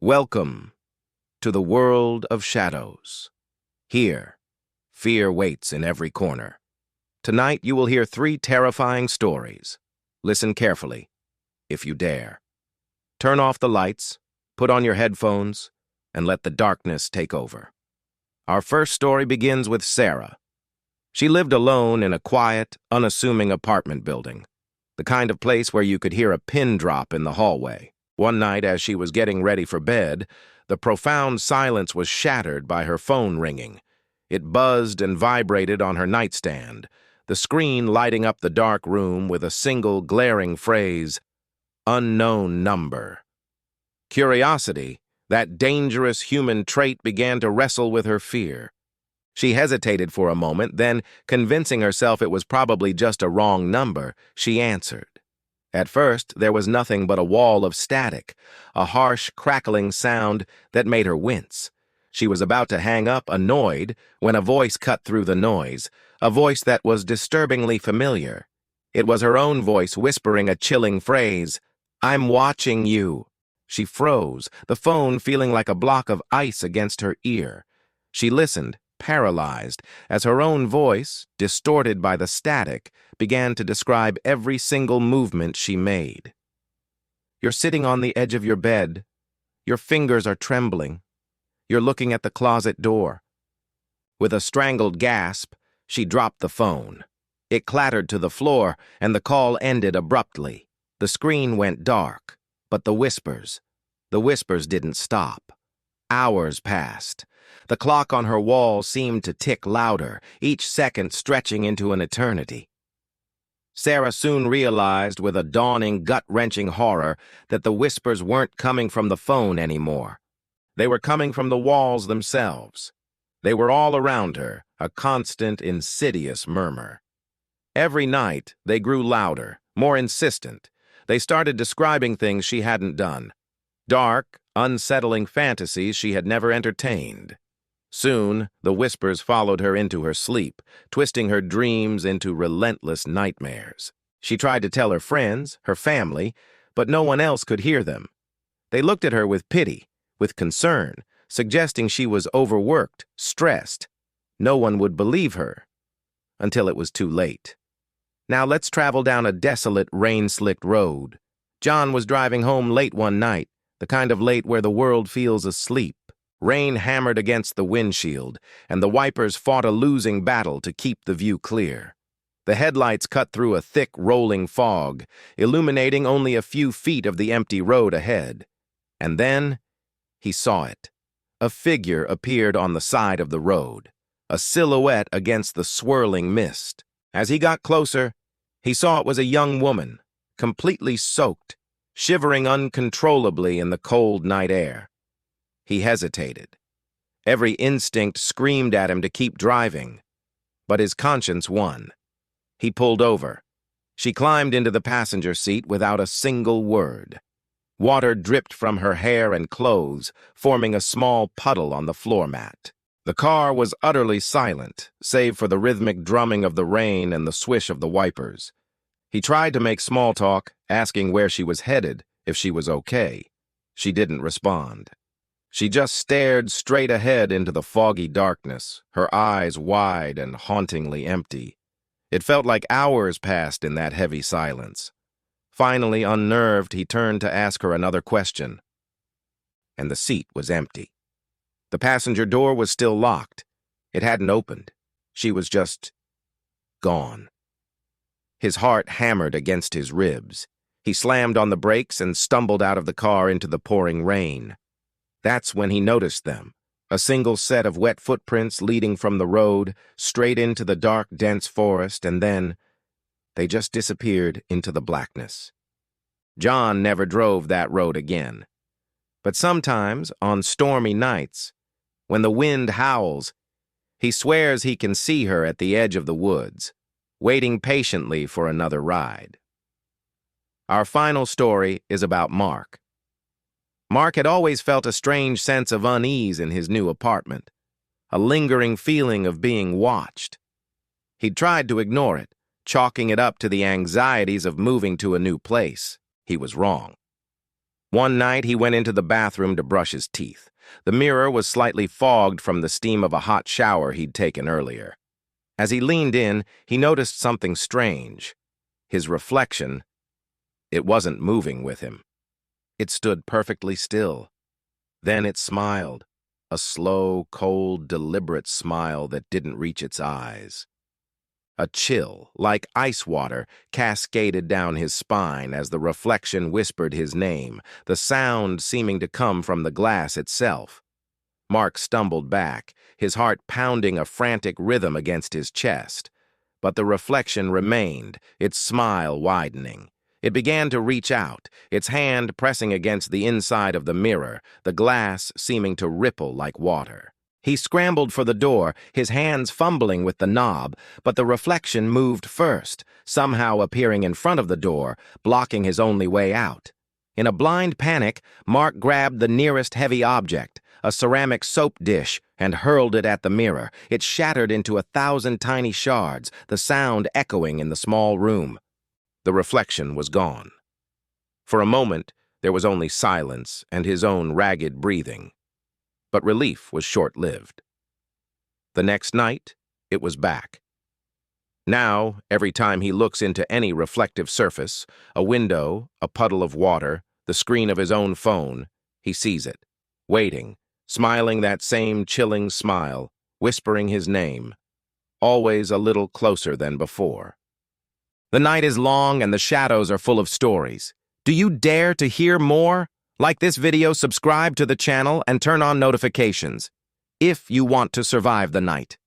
Welcome to the world of shadows. Here, fear waits in every corner. Tonight you will hear 3 terrifying stories. Listen carefully, if you dare. Turn off the lights, put on your headphones, and let the darkness take over. Our first story begins with Sarah. She lived alone in a quiet, unassuming apartment building, the kind of place where you could hear a pin drop in the hallway. One night, as she was getting ready for bed, the profound silence was shattered by her phone ringing. It buzzed and vibrated on her nightstand, the screen lighting up the dark room with a single glaring phrase, "Unknown number." Curiosity, that dangerous human trait, began to wrestle with her fear. She hesitated for a moment, then, convincing herself it was probably just a wrong number, she answered. At first, there was nothing but a wall of static, a harsh, crackling sound that made her wince. She was about to hang up, annoyed, when a voice cut through the noise, a voice that was disturbingly familiar. It was her own voice whispering a chilling phrase, "I'm watching you." She froze, the phone feeling like a block of ice against her ear. She listened, paralyzed, as her own voice, distorted by the static, began to describe every single movement she made. "You're sitting on the edge of your bed. Your fingers are trembling. You're looking at the closet door." With a strangled gasp, she dropped the phone. It clattered to the floor, and the call ended abruptly. The screen went dark, but the whispers didn't stop. Hours passed. The clock on her wall seemed to tick louder, each second stretching into an eternity. Sarah soon realized with a dawning, gut-wrenching horror that the whispers weren't coming from the phone anymore. They were coming from the walls themselves. They were all around her, a constant, insidious murmur. Every night, they grew louder, more insistent. They started describing things she hadn't done. Dark, unsettling fantasies she had never entertained. Soon, the whispers followed her into her sleep, twisting her dreams into relentless nightmares. She tried to tell her friends, her family, but no one else could hear them. They looked at her with pity, with concern, suggesting she was overworked, stressed. No one would believe her, until it was too late. Now let's travel down a desolate, rain-slicked road. John was driving home late one night, the kind of late where the world feels asleep. Rain hammered against the windshield, and the wipers fought a losing battle to keep the view clear. The headlights cut through a thick, rolling fog, illuminating only a few feet of the empty road ahead. And then, he saw it. A figure appeared on the side of the road, a silhouette against the swirling mist. As he got closer, he saw it was a young woman, completely soaked, shivering uncontrollably in the cold night air. He hesitated. Every instinct screamed at him to keep driving, but his conscience won. He pulled over. She climbed into the passenger seat without a single word. Water dripped from her hair and clothes, forming a small puddle on the floor mat. The car was utterly silent, save for the rhythmic drumming of the rain and the swish of the wipers. He tried to make small talk, asking where she was headed, if she was okay. She didn't respond. She just stared straight ahead into the foggy darkness, her eyes wide and hauntingly empty. It felt like hours passed in that heavy silence. Finally, unnerved, he turned to ask her another question. And the seat was empty. The passenger door was still locked. It hadn't opened. She was just gone. His heart hammered against his ribs. He slammed on the brakes and stumbled out of the car into the pouring rain. That's when he noticed them, a single set of wet footprints leading from the road straight into the dark, dense forest, and then they just disappeared into the blackness. John never drove that road again. But sometimes, on stormy nights, when the wind howls, he swears he can see her at the edge of the woods, waiting patiently for another ride. Our final story is about Mark. Mark had always felt a strange sense of unease in his new apartment, a lingering feeling of being watched. He'd tried to ignore it, chalking it up to the anxieties of moving to a new place. He was wrong. One night, he went into the bathroom to brush his teeth. The mirror was slightly fogged from the steam of a hot shower he'd taken earlier. As he leaned in, he noticed something strange. His reflection, it wasn't moving with him. It stood perfectly still. Then it smiled, a slow, cold, deliberate smile that didn't reach its eyes. A chill, like ice water, cascaded down his spine as the reflection whispered his name, the sound seeming to come from the glass itself. Mark stumbled back, his heart pounding a frantic rhythm against his chest. But the reflection remained, its smile widening. It began to reach out, its hand pressing against the inside of the mirror, the glass seeming to ripple like water. He scrambled for the door, his hands fumbling with the knob, but the reflection moved first, somehow appearing in front of the door, blocking his only way out. In a blind panic, Mark grabbed the nearest heavy object, a ceramic soap dish, and hurled it at the mirror. It shattered into 1,000 tiny shards, the sound echoing in the small room. The reflection was gone. For a moment, there was only silence and his own ragged breathing. But relief was short-lived. The next night, it was back. Now, every time he looks into any reflective surface, a window, a puddle of water, the screen of his own phone, he sees it, waiting, smiling that same chilling smile, whispering his name, always a little closer than before. The night is long and the shadows are full of stories. Do you dare to hear more? Like this video, subscribe to the channel, and turn on notifications if you want to survive the night.